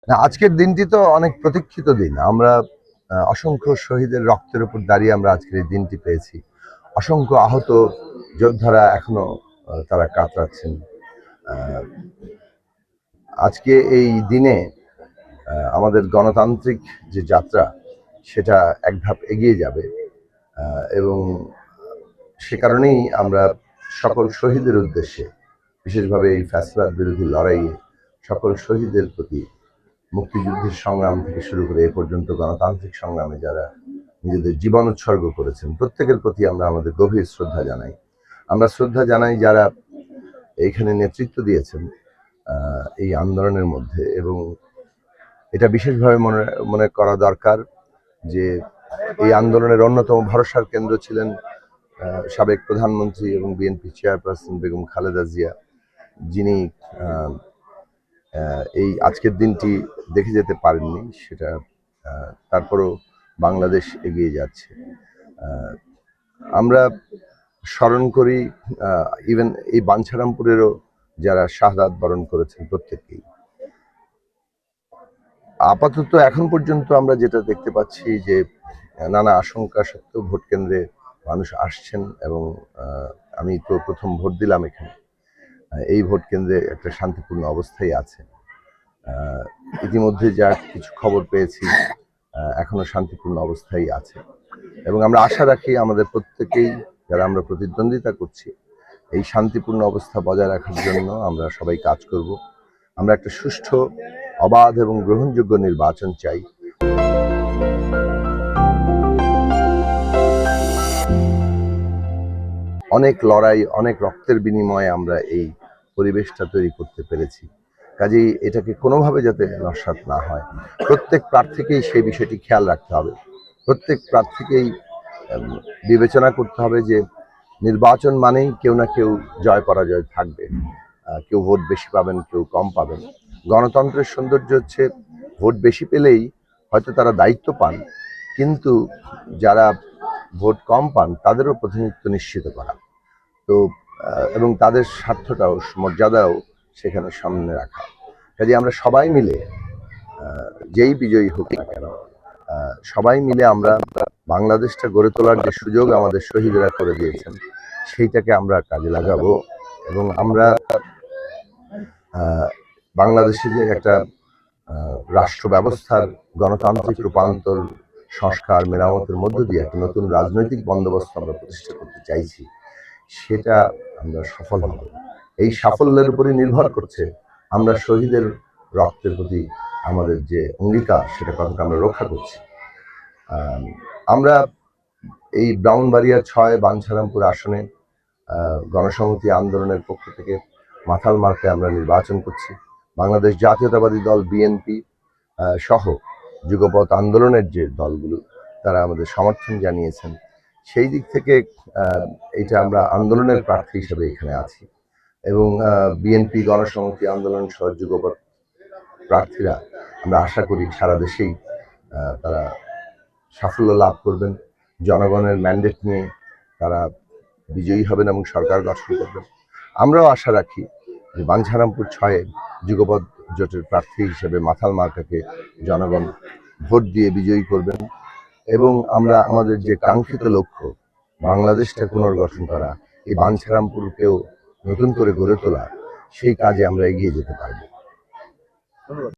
না, আজকের দিনটি তো অনেক প্রতীক্ষিত দিন। আমরা অসংখ্য শহীদের রক্তের উপর দাঁড়িয়ে আমরা আজকের এই দিনটি পেয়েছি। অসংখ্য আহত যোদ্ধারা এখনো তারা কাতরাচ্ছেন। আ আজকে এই দিনে আমাদের গণতান্ত্রিক যে যাত্রা সেটা এক ধাপ এগিয়ে যাবে। এবং সে কারণেই আমরা সকল শহীদের উদ্দেশ্যে, বিশেষভাবে এই ফ্যাসিবাদ বিরোধী লড়াইয়ে সকল শহীদদের প্রতি, মুক্তিযুদ্ধের সংগ্রাম থেকে শুরু করে এ পর্যন্ত গণতান্ত্রিক সংগ্রামে যারা নিজেদের জীবন উৎসর্গ করেছেন, প্রত্যেকের প্রতি আমরা আমাদের গভীর শ্রদ্ধা জানাই। আমরা শ্রদ্ধা জানাই যারা এইখানে নেতৃত্ব দিয়েছেন এই আন্দোলনের মধ্যে। এবং এটা বিশেষভাবে মনে মনে করা দরকার যে এই আন্দোলনের অন্যতম ভরসার কেন্দ্র ছিলেন সাবেক প্রধানমন্ত্রী এবং বিএনপি চেয়ারপারসন বেগম খালেদা জিয়া, যিনি এই আজকের দিনটি দেখে যেতে পারেননি। সেটা তারপরও বাংলাদেশ এগিয়ে যাচ্ছে। আমরা স্মরণ করি ইভেন এই বাঞ্ছারামপুরেরও যারা শাহাদাত বরণ করেছেন প্রত্যেককেই। আপাতত এখন পর্যন্ত আমরা যেটা দেখতে পাচ্ছি যে নানা আশঙ্কা সত্ত্বেও ভোট কেন্দ্রে মানুষ আসছেন। এবং আমি তো প্রথম ভোট দিলাম এখানে। এই ভোট কেন্দ্রে একটা শান্তিপূর্ণ অবস্থায় আছে। ইতিমধ্যে যা কিছু খবর পেয়েছি এখনো শান্তিপূর্ণ অবস্থায় আছে। এবং আমরা আশা রাখি আমাদের প্রত্যেকেই যারা আমরা প্রতিদ্বন্দ্বিতা করছি এই শান্তিপূর্ণ অবস্থা বজায় রাখার জন্য আমরা সবাই কাজ করব। আমরা একটা সুষ্ঠু, অবাধ এবং গ্রহণযোগ্য নির্বাচন চাই। অনেক লড়াই, অনেক রক্তের বিনিময়ে আমরা এই পরিবেশটা তৈরি করতে পেরেছি। কাজেই এটাকে কোনোভাবে যাতে নস্যাৎ না হয়, প্রত্যেক প্রার্থীকেই সেই বিষয়টি খেয়াল রাখতে হবে। প্রত্যেক প্রার্থীকেই বিবেচনা করতে হবে যে নির্বাচন মানেই কেউ না কেউ জয় পরাজয় থাকবে। কেউ ভোট বেশি পাবেন, কেউ কম পাবেন। গণতন্ত্রের সৌন্দর্য হচ্ছে ভোট বেশি পেলেই হয়তো তারা দায়িত্ব পান, কিন্তু যারা ভোট কম পান তাদেরও প্রতিনিধিত্ব নিশ্চিত করা, তো এবং তাদের স্বার্থটাও, মর্যাদাও সেখানে সামনে রাখা। কাজে আমরা সবাই মিলে, যেই বিজয়ী হোক না কেন, সবাই মিলে আমরা বাংলাদেশটা গড়ে তোলার যে সুযোগ আমাদের শহীদরা করে দিয়েছেন সেইটাকে আমরা কাজে লাগাবো। এবং আমরা বাংলাদেশে যে একটা রাষ্ট্র ব্যবস্থার গণতান্ত্রিক রূপান্তর, সংস্কার, মেরামতের মধ্য দিয়ে একটা নতুন রাজনৈতিক বন্দোবস্ত আমরা প্রতিষ্ঠা করতে চাইছি, সেটা আমরা সফল হব। এই সাফল্যের উপরই নির্ভর করছে আমরা শহীদের রক্তের প্রতি আমাদের যে অঙ্গীকার সেটা কতটা আমরা রক্ষা করছি। আমরা এই ব্রাহ্মণবাড়িয়া ৬ বাঞ্ছারামপুর আসনে গণসংহতি আন্দোলনের পক্ষ থেকে মাথাল মার্কায় আমরা নির্বাচন করছি। বাংলাদেশ জাতীয়তাবাদী দল বিএনপি সহ যুগপৎ আন্দোলনের যে দলগুলো তারা আমাদের সমর্থন জানিয়েছেন। সেই দিক থেকে এটা আমরা আন্দোলনের প্রার্থী হিসেবে এখানে আছি। এবং বিএনপি গণসংহতি আন্দোলন সহ যুগপৎ প্রার্থীরা আমরা আশা করি সারা দেশেই তারা সাফল্য লাভ করবেন। জনগণের ম্যান্ডেট নিয়ে তারা বিজয়ী হবেন এবং সরকার গঠন করবেন। আমরাও আশা রাখি যে বাঞ্ছারামপুর ৬-এ যুগপৎ জোটের প্রার্থী হিসেবে মাথাল মার্কাকে জনগণ ভোট দিয়ে বিজয়ী করবেন। এবং আমরা আমাদের যে কাঙ্ক্ষিত লক্ষ্য বাংলাদেশটা পুনর্গঠন করা, এই বাঞ্ছারামপুরকেও নতুন করে গড়ে তোলা, সেই কাজে আমরা এগিয়ে যেতে পারব। ধন্যবাদ।